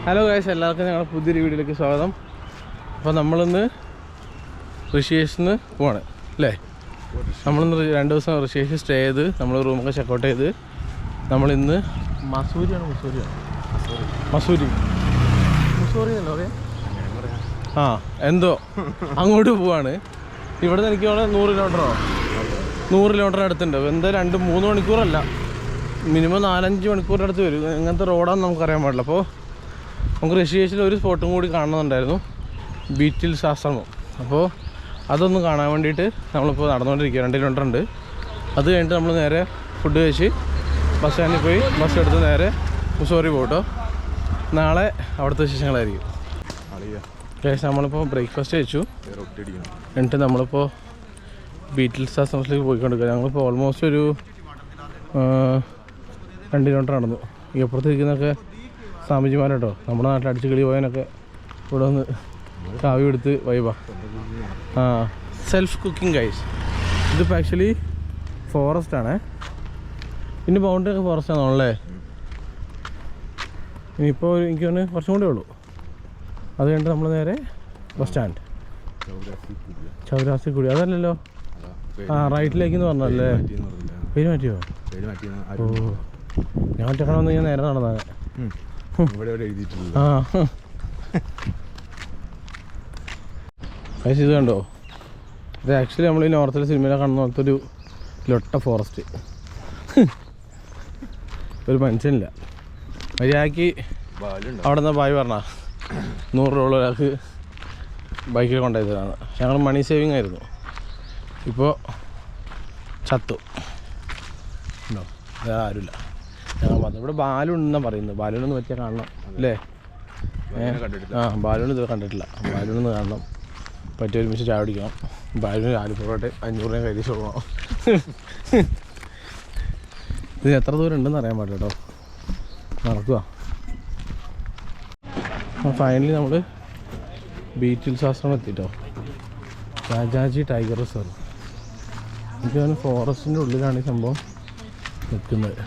Hello guys, എല്ലാവർക്കും ഞങ്ങളുടെ പുതിയൊരു വീഡിയോയിലേക്ക് സ്വാഗതം. അപ്പോൾ നമ്മളിന്ന് ഋഷികേശിന്ന് പോവാണ് അല്ലേ. നമ്മളിന്ന് 2 ദിവസം ഋഷികേശ് സ്റ്റേ ചെയ്ത് നമ്മൾ റൂമൊക്കെ ചെക്കൗട്ട് ചെയ്ത് നമ്മളിന്ന് മസൂരി അല്ലോ പറയാം. ആ എന്തോ അങ്ങോട്ട് പോവാണ്. ഇവിടെ നിന്ന് എനിക്ക് 100 കിലോമീറ്റർ അടുത്തുണ്ട്. എന്തായാലും 2-3 മണിക്കൂറല്ല, മിനിമം 4-5 മണിക്കൂറിൻ്റെ അടുത്ത് വരും. എങ്ങനത്തെ റോഡാണെന്ന് നമുക്കറിയാൻ പാടില്ല. അപ്പോൾ നമുക്ക് ഋഷികേശിൽ ഒരു സ്പോട്ടും കൂടി കാണണമെന്നുണ്ടായിരുന്നു, ബീറ്റിൽസ് ആശ്രമം. അപ്പോൾ അതൊന്ന് കാണാൻ വേണ്ടിയിട്ട് നമ്മളിപ്പോൾ നടന്നുകൊണ്ടിരിക്കുക. 2 കിലോമീറ്റർ ഉണ്ട്. അത് കഴിഞ്ഞിട്ട് നമ്മൾ നേരെ ഫുഡ് കഴിച്ച് ബസ് സ്റ്റാൻഡിൽ പോയി ബസ് എടുത്ത് നേരെ മുസോറി പോകട്ടോ. നാളെ അവിടുത്തെ വിശേഷങ്ങളായിരിക്കും. ശേഷം നമ്മളിപ്പോൾ ബ്രേക്ക്ഫാസ്റ്റ് കഴിച്ചു. എന്നിട്ട് നമ്മളിപ്പോൾ ബീറ്റിൽസ് ആശ്രമത്തിലേക്ക് പോയിക്കൊണ്ടിരിക്കുക. ഞങ്ങളിപ്പോൾ ഓൾമോസ്റ്റ് ഒരു 2 കിലോമീറ്റർ നടന്നു. ഈ അപ്പുറത്തിരിക്കുന്നതൊക്കെ സ്വാമിജിമാരോ നമ്മുടെ നാട്ടിൽ അടിച്ച് കിളി പോയാനൊക്കെ ഇവിടെ വന്ന് കാവ്യം എടുത്ത് വൈബാ. Self cooking guys. ഇതിപ്പോൾ ആക്ച്വലി ഫോറസ്റ്റാണേ. ഇനി ബൗണ്ടറി ഒക്കെ ഫോറസ്റ്റ് ആണല്ലേ. ഇനിയിപ്പോൾ എനിക്ക് തന്നെ കുറച്ചും കൂടെ ഉള്ളൂ. അത് കഴിഞ്ഞിട്ട് നമ്മൾ നേരെ ബസ് സ്റ്റാൻഡ് ചൗരാസിക്കുടി. അതല്ലല്ലോ, റൈറ്റിലേക്കെന്ന് പറഞ്ഞല്ലേ. പേര് മാറ്റിയോ? ഓ, ഞാൻ ഒറ്റക്കണം വന്ന് ഞാൻ നേരെ നടന്നാണ്. പക്ഷേ ഇത് കണ്ടോ, ഇത് ആക്ച്വലി നമ്മൾ ഈ നോർത്തിലെ സിനിമയിലെ കാണുന്ന പോലത്തെ ഒരു ലൊട്ട ഫോറസ്റ്റ്. ഒരു മനുഷ്യനില്ല. മര്യാദക്ക് അവിടെ നിന്ന് ബായ് പറഞ്ഞാൽ 100 രൂപ ഒരാൾക്ക് ബൈക്കിൽ കൊണ്ടുപോയതാണ്. ഞങ്ങൾ മണി സേവിങ് ആയിരുന്നു. ഇപ്പോൾ ചത്തു ഉണ്ടോ? ആരുമില്ല. ഞങ്ങൾ വന്നു. ഇവിടെ ബാലുണ്ടെന്നാണ് പറയുന്നത്. ബാലുവിനൊന്ന് പറ്റിയാൽ കാണണം അല്ലേ? ബാലുവിന് ഇത് കണ്ടിട്ടില്ല. ബാലുവിനൊന്ന് കാണണം. പറ്റിയ ഒരുമിച്ച് ചായ പിടിക്കണം. ബാലുവിന് ആലിപ്പുറമായിട്ട് 500 രൂപ കയ്യിൽ കൊടുക്കണം. ഇത് എത്ര ദൂരം ഉണ്ടെന്ന് അറിയാൻ പാടില്ല കേട്ടോ. നടക്കുക. ഫൈനലി നമ്മൾ ബീറ്റിൽസ് ആശ്രമം എത്തിട്ടോ. Rajaji tiger reserve. എനിക്ക് തോന്നുന്നു ഫോറസ്റ്റിൻ്റെ ഉള്ളിലാണ് ഈ സംഭവം നിൽക്കുന്നത്.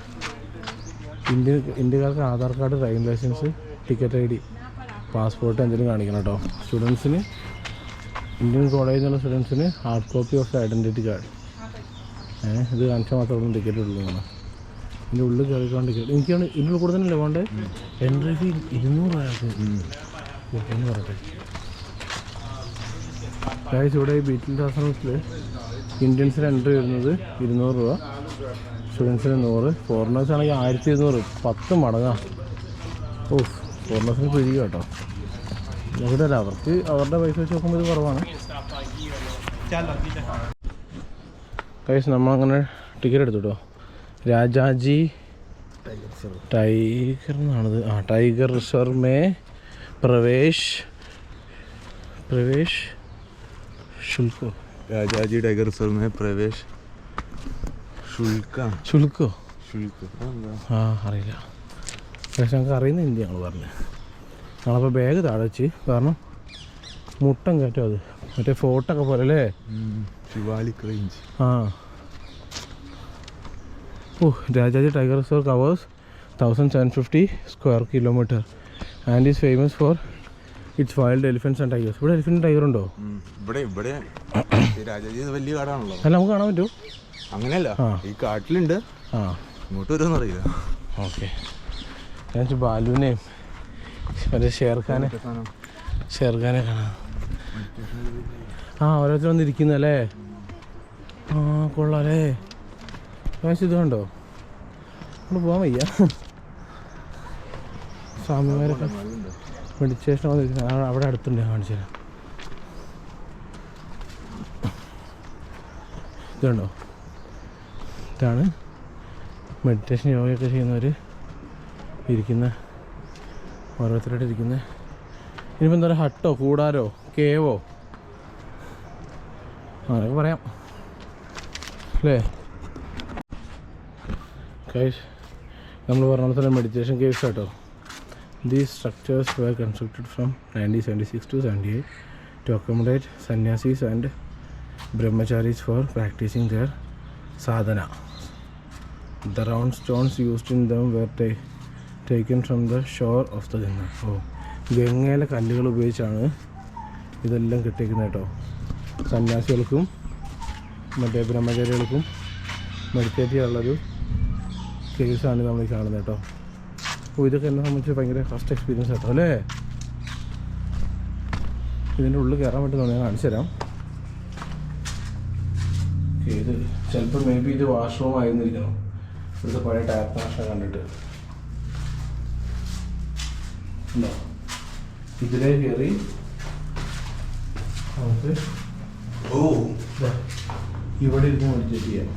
ഇന്ത്യക്കാർക്ക് Aadhaar card, driving licence, ticket ID, passport എന്തെങ്കിലും കാണിക്കണം കേട്ടോ. സ്റ്റുഡൻസിന്, ഇന്ത്യൻ കോളേജിൽ നിന്നുള്ള സ്റ്റുഡൻസിന് hard copy of identity card. ഇത് കാണിച്ചാൽ മാത്രമേ ടിക്കറ്റ് ഉള്ളൂ. ഇതിൻ്റെ ഉള്ളിൽ കയറിക്കാൻ ടിക്കറ്റ് എനിക്കാണ്. ഇതിൻ്റെ കൂടെ തന്നെ അല്ലേ വേണ്ടേ? എൻട്രി ഫീ 200 ആൾക്ക് എന്ന് പറയട്ടെ. ഗൈസ്, ഇവിടെ ഈ ബീറ്റിൽസ് ആശ്രമത്തിൽ ഇന്ത്യൻസിന് എൻട്രി വരുന്നത് 200 രൂപ, സ്റ്റുഡൻസിന് 100, ഫോറിനേഴ്സ് ആണെങ്കിൽ 1200, 10 മടങ്ങാണ്. ഓ, ഫോറിനേഴ്സിന് പിരിക കേട്ടോ. ഇവിടെ അല്ല, അവർക്ക് അവരുടെ പൈസ വെച്ച് നോക്കുമ്പോൾ ഇത് കുറവാണ്. ഗൈസ്, നമ്മളങ്ങനെ ടിക്കറ്റ് എടുത്തു കേട്ടോ. Rajaji tiger എന്നാണത്. Tiger reserve may Pravesh शुल्को. Rajaji tiger reserve may Pravesh ശുൽക്കോ അറിയില്ല. പക്ഷെ ഞങ്ങൾക്ക് അറിയുന്ന ഹിന്ദി ഞങ്ങൾ പറഞ്ഞു. ഞങ്ങളപ്പോൾ ബാഗ് താഴെ വെച്ച്, കാരണം മുട്ടം കയറ്റോ അത് മറ്റേ ഫോട്ടൊക്കെ പോലെ അല്ലേ. Shivalik range. Rajaji tiger reserve covers 1750 square kilometre and is famous for its wild elephants and tigers. ഇവിടെ എലിഫൻറ്റ് ടൈഗർ ഉണ്ടോ? ഇവിടെ രാജാജി വലിയ കാടാണല്ലോ. അല്ല, നമുക്ക് കാണാൻ പറ്റുമോ? അങ്ങനെയല്ല, ഈ കാട്ടിലുണ്ട്. ഇങ്ങോട്ട് വരുമെന്ന് അറിയില്ല. ഓക്കെ, ഞാൻ ബാലുവിനെയും മറ്റേ ഷേർഖാനെ കാണാം. ഓരോരുത്തർ വന്നിരിക്കുന്നല്ലേ. കൊള്ളാല്ലേ. ഇത് കണ്ടോ? നമ്മൾ പോകാൻ വയ്യ. സ്വാമിമാരൊക്കെ മെഡിറ്റേഷൻ വന്നിരിക്കുന്നത് അവിടെ അടുത്തുണ്ട്. ഞാൻ കാണിച്ചു തരാം. ഇതുണ്ടോ? ഇതാണ് മെഡിറ്റേഷൻ, യോഗയൊക്കെ ചെയ്യുന്നവർ ഇരിക്കുന്ന, ഓരോരുത്തരായിട്ട് ഇരിക്കുന്നത്. ഇനിയിപ്പോൾ എന്താ പറയുക, ഹട്ടോ കൂടാരോ കേവോ അങ്ങനെയൊക്കെ പറയാം അല്ലേ. ഗൈസ്, നമ്മൾ പറഞ്ഞ പോലെ മെഡിറ്റേഷൻ കേവ്സ് കേട്ടോ. These structures were constructed from 1976 to 78 to accommodate sannyasis and brahmacharis for practicing their sadhana. The round stones used in them were taken from the shore of the Ganga. ഓ, ഗംഗയിലെ കല്ലുകൾ ഉപയോഗിച്ചാണ് ഇതെല്ലാം കെട്ടിയിരിക്കുന്നത് കേട്ടോ. സന്യാസികൾക്കും മറ്റേ ബ്രഹ്മചാരികൾക്കും മെഡിറ്റേറ്റ് ചെയ്യാനുള്ളൊരു കേസാണ് നമ്മൾ കാണുന്നത് കേട്ടോ. അപ്പോൾ ഇതൊക്കെ എന്നെ സംബന്ധിച്ച് ഭയങ്കര ഫസ്റ്റ് എക്സ്പീരിയൻസ് കേട്ടോ അല്ലേ. ഇതിൻ്റെ ഉള്ളിൽ കയറാൻ പറ്റുന്ന ഞാൻ കാണിച്ചു തരാം. ഇത് ചിലപ്പോൾ മേ ബി ഇത് വാഷ്റൂം ആയിരുന്നിരിക്കണം. ഇവിടുത്തെ പഴയ ടാപ്പ് കണക്ഷൻ കണ്ടിട്ട് ഉണ്ടോ. ഇതിലേ കയറി നമുക്ക് ഇവിടെ ഇരുന്ന് മെഡിറ്റേറ്റ് ചെയ്യാം.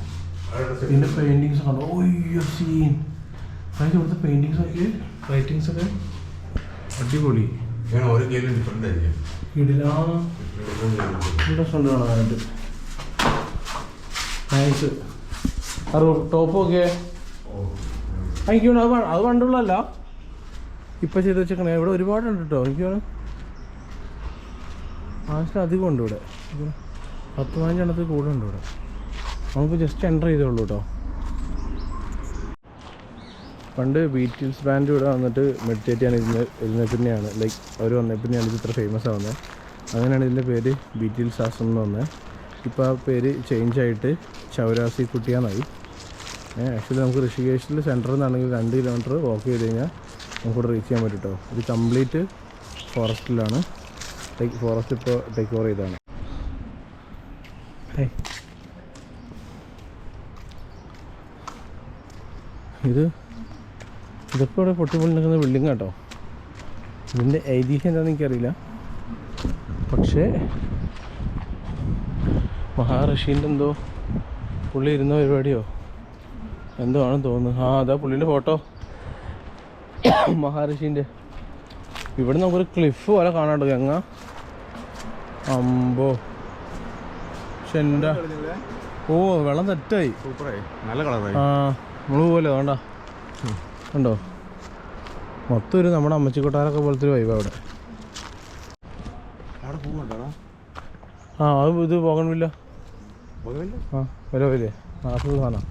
പിന്നെ പെയിൻറ്റിങ്സ് കണ്ടോ. ഓയ്യോ സീൻ. അതായത് ഇവിടുത്തെ പെയിൻറ്റിങ്സ് ഒക്കെ റൈറ്റിങ്സ് ഒക്കെ അടിപൊളി. ഓരോ കേലും ഡിഫറെൻ്റ് ആയിരിക്കും. ഇവിടെ ഫ്രണ്ട് കാണാനായിട്ട് നൈസ്. അത് ടോപ്പൊക്കെ എനിക്ക് വേണം. അത് പണ്ടുള്ളതല്ല, ഇപ്പം ചെയ്ത് വെച്ചേക്കണേ. ഇവിടെ ഒരുപാടുണ്ട് കേട്ടോ. എനിക്ക് വേണം ആവശ്യം അധികം ഉണ്ട് ഇവിടെ. 10-15 എണ്ണത്തിൽ കൂടെ ഉണ്ട് ഇവിടെ. നമുക്ക് ജസ്റ്റ് എൻ്റർ ചെയ്തോളൂ കേട്ടോ. പണ്ട് ബീറ്റിൽസ് ബാൻഡ് ഇവിടെ വന്നിട്ട് മെഡിറ്റേറ്റ് ചെയ്യാൻ ഇരുന്ന പിന്നെയാണ് ലൈക്ക് അവർ വന്നത് പിന്നെയാണ് ഇത് ഇത്ര ഫേമസ് ആവുന്നത്. അങ്ങനെയാണ് ഇതിൻ്റെ പേര് ബീറ്റിൽസ് ആശ്രമം എന്ന് വന്നത്. ഇപ്പോൾ ആ പേര് ചേഞ്ച് ആയിട്ട് ചൗരാസി കുട്ടിയാന്നായി. ആക്ച്വലി നമുക്ക് ഋഷികേശിൽ സെൻറ്ററിൽ നിന്നാണെങ്കിൽ 2 കിലോമീറ്റർ വാക്ക് ചെയ്ത് കഴിഞ്ഞാൽ നമുക്കിവിടെ റീച്ച് ചെയ്യാൻ പറ്റും കേട്ടോ. ഇത് കംപ്ലീറ്റ് ഫോറസ്റ്റിലാണ്. ഫോറസ്റ്റ് ഇപ്പോൾ ടേക്ക് ഓവർ ചെയ്താണ്. ഇതൊക്കെ ഇവിടെ പൊട്ടിപ്പൊളി നിൽക്കുന്ന ബിൽഡിംഗ് കേട്ടോ. ഇതിൻ്റെ ഐതിഹ്യം എന്താണെന്ന് എനിക്കറിയില്ല. പക്ഷേ മഹാഋഷീൻ്റെ എന്തോ പുള്ളി ഇരുന്ന പരിപാടിയോ എന്തോ ആണെന്ന് തോന്നുന്നു. അതാ പുള്ളീൻ്റെ ഫോട്ടോ മഹാഋഷീൻ്റെ. ഇവിടെ നമുക്കൊരു ക്ലിഫ് പോലെ കാണാണ്ട് ഗംഗ. അമ്പോ ശെൻ്റെ. ഓ, വെള്ളം തെറ്റായി. സൂപ്പറായി, നല്ല കളറായി. നമ്മൾ പോലെ വേണ്ട ഉണ്ടോ. മൊത്തം ഒരു നമ്മുടെ അമ്മച്ചിക്കൊട്ടാരൊക്കെ പോലത്തെ ഒരു വൈബ് അവിടെ. അത് ഇത് പോകണില്ല. വരവില്ലേ നാട്ടിൽ സാധനം.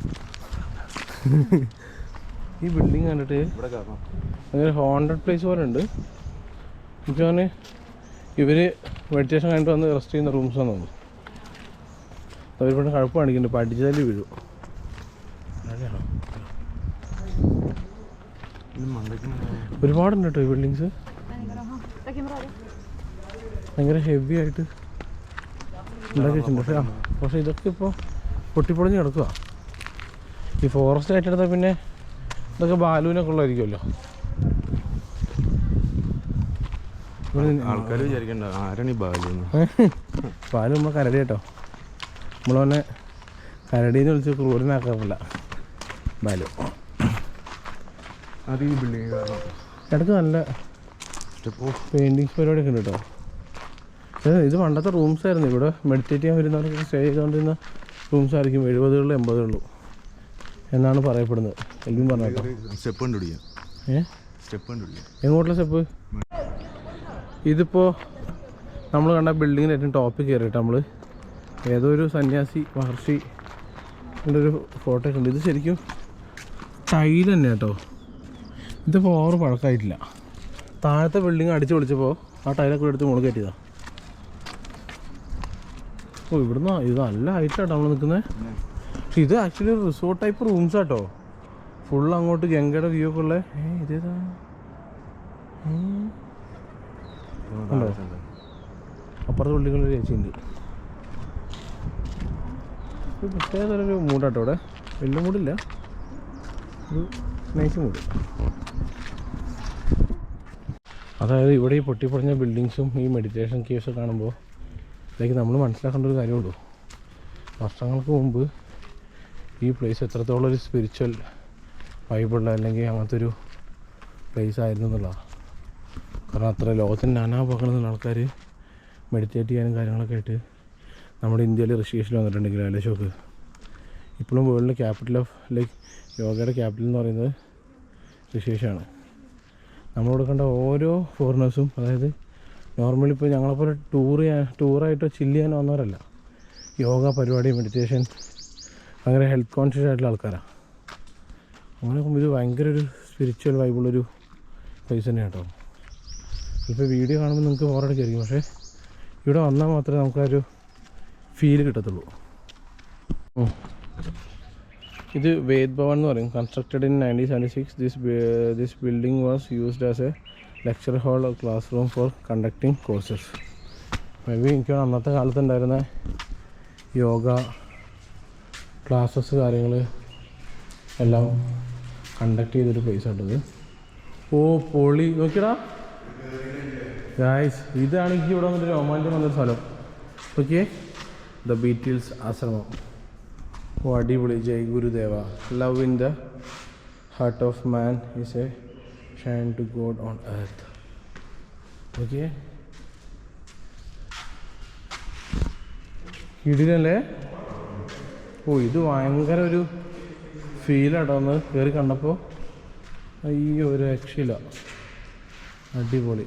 ഈ ബിൽഡിങ് കണ്ടിട്ട് അങ്ങനെ ഹോണ്ടഡ് പ്ലേസ് പോലെ ഉണ്ട്. എനിക്ക് തോന്നുന്നു ഇവർ മെഡിറ്റേഷൻ കഴിഞ്ഞിട്ട് വന്ന് റെസ്റ്റ് ചെയ്യുന്ന റൂംസ് ആണെന്ന് തോന്നുന്നു. അവരിവിടെ കഴപ്പ് കാണിക്കുന്നുണ്ട്. പഠിച്ചാൽ വീഴും. ഒരുപാടുണ്ട് കേട്ടോ ഈ ബിൽഡിങ്സ്. ഭയങ്കര ഹെവി ആയിട്ട് ഉണ്ടാക്കി വെച്ചിട്ടുണ്ട്. പക്ഷേ ഇതൊക്കെ ഇപ്പോൾ പൊട്ടിപ്പൊളിഞ്ഞ് കിടക്കുക. ഈ ഫോറസ്റ്റ് ഏറ്റെടുത്താൽ പിന്നെ ഇതൊക്കെ ബാലുവിനൊക്കെ ഉള്ളതായിരിക്കുമല്ലോ. ആൾക്കാർ വിചാരിക്കണ്ട ആരാണ് ഈ ബാലു. ബാലു നമ്മളെ കരടി കേട്ടോ. നമ്മളവനെ കരടീന്ന് വിളിച്ച് ക്രൂരനാക്കാറില്ല ബാലു. അത് ഈ ബിൽഡിങ് ഇടയ്ക്ക് നല്ല പെയിൻറ്റിങ്സ് പരിപാടിയൊക്കെ ഉണ്ട് കേട്ടോ. ഇത് പണ്ടത്തെ റൂംസ് ആയിരുന്നു. ഇവിടെ മെഡിറ്റേറ്റ് ചെയ്യാൻ വരുന്നവർക്ക് സ്റ്റേ ചെയ്തുകൊണ്ടിരുന്ന റൂംസ് ആയിരിക്കും. 70-കളിലും 80-കളിലും എന്നാണ് പറയപ്പെടുന്നത്. എൽവിൻ പറഞ്ഞേക്കാം. സ്റ്റെപ്പ് കണ്ടുപിടിക്കാം. സ്റ്റെപ്പ് കണ്ടുപിടിക്കാം. എങ്ങോട്ടുള്ള സ്റ്റെപ്പ്? ഇതിപ്പോൾ നമ്മൾ കണ്ട ബിൽഡിങ്ങിന് ഏറ്റവും ടോപ്പിൽ കയറിയിട്ട് നമ്മൾ ഏതോ ഒരു സന്യാസി മഹർഷിൻ്റെ ഒരു ഫോട്ടോ ഒക്കെ ഉണ്ട്. ഇത് ശരിക്കും ടൈൽ തന്നെ കേട്ടോ. ഇതിപ്പോൾ ഓവർ പഴക്കമായിട്ടില്ല. താഴത്തെ ബിൽഡിങ് അടിച്ച് പൊളിച്ചപ്പോൾ ആ ടൈലൊക്കെ എടുത്ത് മുകളിൽ കയറ്റിയതാണ്. ഓ, ഇവിടുന്ന് ഇത് നല്ല ഹൈറ്റാട്ടോ നമ്മൾ നിൽക്കുന്നത്. പക്ഷെ ഇത് ആക്ച്വലി ഒരു റിസോർട്ട് ടൈപ്പ് റൂംസ് ആട്ടോ. ഫുൾ അങ്ങോട്ട് ഗംഗയുടെ വ്യൂ ഒക്കെ ഉള്ള. ഇതേതാ ഉണ്ടോ? അപ്പുറത്തെ ബിൽഡിങ്ങിൽ ഒരു ചേച്ചിയുണ്ട്. ഇത് പ്രത്യേക തരൊരു മൂടാട്ടോ ഇവിടെ. വലിയ മൂടില്ല, ഒരു നൈസ് മൂഡ്. അതായത് ഇവിടെ ഈ പൊട്ടിപ്പൊളിഞ്ഞ ബിൽഡിങ്സും ഈ മെഡിറ്റേഷൻ കേവ്സും കാണുമ്പോൾ ഇതൊക്കെ നമ്മൾ മനസ്സിലാക്കേണ്ട ഒരു കാര്യമുള്ളൂ. വർഷങ്ങൾക്ക് മുമ്പ് ഈ പ്ലേസ് എത്രത്തോളം ഒരു സ്പിരിച്വൽ വൈബുള്ള അല്ലെങ്കിൽ അങ്ങനത്തെ ഒരു പ്ലേസ് ആയിരുന്നു എന്നുള്ളതാണ്. കാരണം അത്ര ലോകത്തിൻ്റെ നാനാഭാഗങ്ങളിൽ നിന്നുള്ള ആൾക്കാർ മെഡിറ്റേറ്റ് ചെയ്യാനും കാര്യങ്ങളൊക്കെ ആയിട്ട് നമ്മുടെ ഇന്ത്യയിൽ ഋഷികേശിൽ വന്നിട്ടുണ്ടെങ്കിൽ ആലോചിച്ച് ഇപ്പോഴും വേൾഡിലെ ക്യാപിറ്റൽ ഓഫ് ലൈക്ക് യോഗയുടെ ക്യാപിറ്റൽ എന്ന് പറയുന്നത് ഋഷികേശാണ്. നമ്മളോട് കണ്ട ഓരോ ഫോറിനേഴ്സും, അതായത് നോർമലി ഇപ്പോൾ ഞങ്ങളെപ്പോലെ ടൂറായിട്ടോ ചില്ല് ചെയ്യാൻ വന്നവരല്ല. യോഗ പരിപാടി, മെഡിറ്റേഷൻ, ഭയങ്കര ഹെൽത്ത് കോൺഷ്യസ് ആയിട്ടുള്ള ആൾക്കാരാണ്. അങ്ങനെ ഇത് ഭയങ്കര ഒരു സ്പിരിച്വൽ വൈബുള്ളൊരു പ്ലേസ് തന്നെയാണ് കേട്ടോ. ഇപ്പോൾ വീഡിയോ കാണുമ്പോൾ നിങ്ങൾക്ക് ബോറടിക്കായിരിക്കും, പക്ഷേ ഇവിടെ വന്നാൽ മാത്രമേ നമുക്കൊരു ഫീല് കിട്ടത്തുള്ളൂ. ഇത് വേദ് ഭവൻ എന്ന് പറയും. Constructed in 1976. This building was used as A lecture hall or class room for conducting courses. May be എനിക്ക് അന്നത്തെ കാലത്ത് ഉണ്ടായിരുന്ന യോഗ ക്ലാസ്സസ് കാര്യങ്ങൾ എല്ലാം കണ്ടക്ട് ചെയ്തൊരു പ്ലേസ് ആട്ടത്. ഓ പൊളി, നോക്കിയടാ ഗായ്സ്, ഇതാണ് എനിക്ക് ഇവിടെ വന്നിട്ട് രോമാഞ്ചം വന്നൊരു സ്ഥലം. ഓക്കെ, ദ ബീറ്റിൽസ് ആശ്രമം. ഓ അടിപൊളി. ജയ് ഗുരുദേവ. Love in the heart of man is a shine to God on earth. Okay, ഇടിലല്ലേ. ഓ ഇത് ഭയങ്കര ഒരു ഫീലാട്ടോ. ഒന്ന് കയറി കണ്ടപ്പോൾ അയ്യോ ഒരു രക്ഷയില്ല. അടിപൊളി.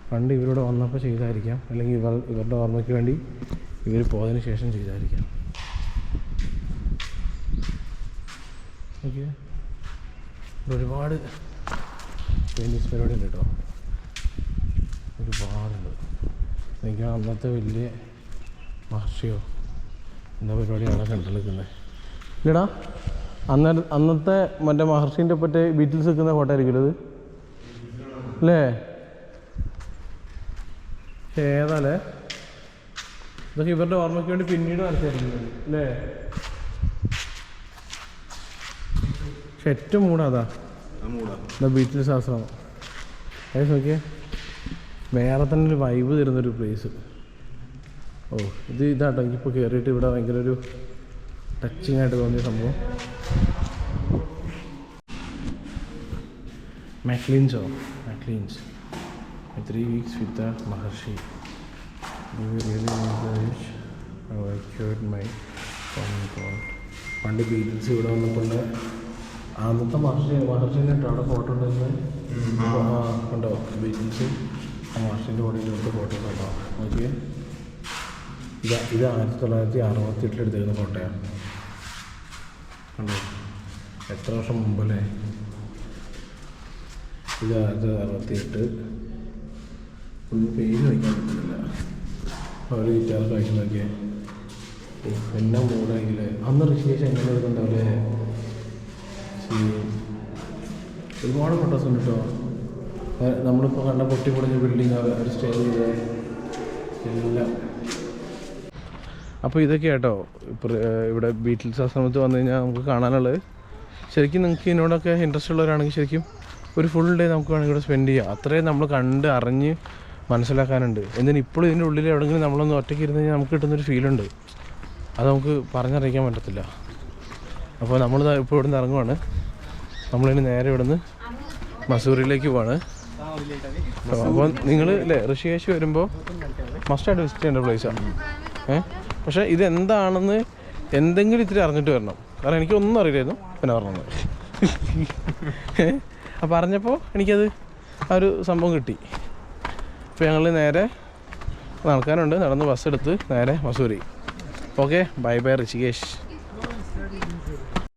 പണ്ട് ഇവരോട് വന്നപ്പോൾ ചെയ്തായിരിക്കാം, അല്ലെങ്കിൽ ഇവരുടെ ഓർമ്മയ്ക്ക് വേണ്ടി ഇവർ പോയതിന് ശേഷം ചെയ്തായിരിക്കാം. ഓക്കെ, ഒരുപാട് പെയിൻറ്റിങ്സ് പരിപാടി ഉണ്ട് കേട്ടോ, ഒരുപാടുണ്ട്. എനിക്ക് അന്നത്തെ വലിയ മഹർഷിയോ എന്താ പരിപാടിയാണ് കണ്ടുനിൽക്കുന്നത് ഇല്ലടാ. അന്നത്തെ മറ്റേ മഹർഷീൻ്റെ പറ്റേ ബീറ്റിൽസ് നിൽക്കുന്ന ഫോട്ടോ ആയിരിക്കും ഇത് അല്ലേ? ഏതാല്ലേ ഇതൊക്കെ ഇവരുടെ ഓർമ്മയ്ക്ക് വേണ്ടി പിന്നീട് വരച്ചായിരിക്കുന്നത് അല്ലേ? പക്ഷെ ഏറ്റവും മൂടാതാ ബീറ്റിൽസ് ആശ്രമം. അത് നോക്കിയേ, വേറെ തന്നെ ഒരു വൈബ് തരുന്നൊരു പ്ലേസ്. ഓ ഇതാട്ടോ എനിക്കിപ്പോൾ കയറിയിട്ട് ഇവിടെ ഭയങ്കര ഒരു ടച്ചിങ് ആയിട്ട് തോന്നിയ സംഭവം. മാക്ലീൻസ് 3 weeks with the Maharshi. You really encourage I cured my phone call. പണ്ട് ബീറ്റിൽസ് ഇവിടെ വന്നപ്പോൾ അന്നത്തെ മഹർഷിനെ അവിടെ ഫോട്ടോ ഉണ്ടായിരുന്നത് കണ്ടോ? ബീറ്റിൽസ് ആ മഹർഷിൻ്റെ ബോഡിയിൽ എടുത്ത ഫോട്ടോ കണ്ടോ? നോക്കിയേ, ഇത് 1968 എടുത്തിരുന്ന ഫോട്ടോയാണ്. കണ്ടോ എത്ര വർഷം മുമ്പല്ലേ? ഇത് 1968. ഒന്ന് പേര് വയ്ക്കാൻ പറ്റുന്നില്ല. അവർ ഗിറ്റാറൊക്കെ വായിച്ചു നോക്കിയേ. പിന്നെ മൂടാണെങ്കിൽ അന്ന് ഋഷികേശ് എങ്ങനെ വരുന്നുണ്ടാവില്ലേ? ഒരുപാട് ഫോട്ടോസ് ഉണ്ട് കേട്ടോ. നമ്മളിപ്പോൾ കണ്ട പൊട്ടിപ്പൊളിഞ്ഞ ബിൽഡിങ് അവർ സ്റ്റേ ചെയ്ത് എല്ലാം. അപ്പോൾ ഇതൊക്കെ കേട്ടോ ഇവിടെ ബീറ്റിൽസ് ആശ്രമത്തിൽ വന്നു കഴിഞ്ഞാൽ നമുക്ക് കാണാനുള്ളത്. ശരിക്കും നിങ്ങൾക്ക് ഇതിനോടൊക്കെ ഇൻട്രസ്റ്റ് ഉള്ളവരാണെങ്കിൽ ശരിക്കും ഒരു ഫുൾ ഡേ നമുക്ക് വേണമെങ്കിൽ ഇവിടെ സ്പെൻഡ് ചെയ്യാം. അത്രയും നമ്മൾ കണ്ട് അറിഞ്ഞ് മനസ്സിലാക്കാനുണ്ട്. എന്തിനും ഇപ്പോഴും ഇതിൻ്റെ ഉള്ളിൽ എവിടെയെങ്കിലും നമ്മളൊന്ന് ഒറ്റയ്ക്ക് ഇരുന്ന് കഴിഞ്ഞാൽ നമുക്ക് കിട്ടുന്നൊരു ഫീലുണ്ട്. അത് നമുക്ക് പറഞ്ഞറിയിക്കാൻ പറ്റത്തില്ല. അപ്പോൾ നമ്മൾ ഇപ്പോൾ ഇവിടെ നിന്ന് ഇറങ്ങുവാണ്. നമ്മളിനി നേരെ ഇവിടെ നിന്ന് മസൂറിയിലേക്ക് പോവാണ്. അപ്പോൾ നിങ്ങൾ അല്ലേ ഋഷികേശ് വരുമ്പോൾ മസ്റ്റായിട്ട് വിസിറ്റ് ചെയ്യേണ്ട പ്ലേസാണ്. പക്ഷേ ഇതെന്താണെന്ന് എന്തെങ്കിലും ഇത്തിരി അറിഞ്ഞിട്ട് വരണം. കാരണം എനിക്കൊന്നും അറിയില്ലായിരുന്നു. പിന്നെ പറഞ്ഞത് അപ്പോൾ അറിഞ്ഞപ്പോൾ എനിക്കത് ആ ഒരു സംഭവം കിട്ടി. അപ്പോൾ ഞങ്ങൾ നേരെ നടക്കാനുണ്ട്. നടന്ന് ബസ് എടുത്ത് നേരെ Mussoorie. Okay, bye bye Rishikesh.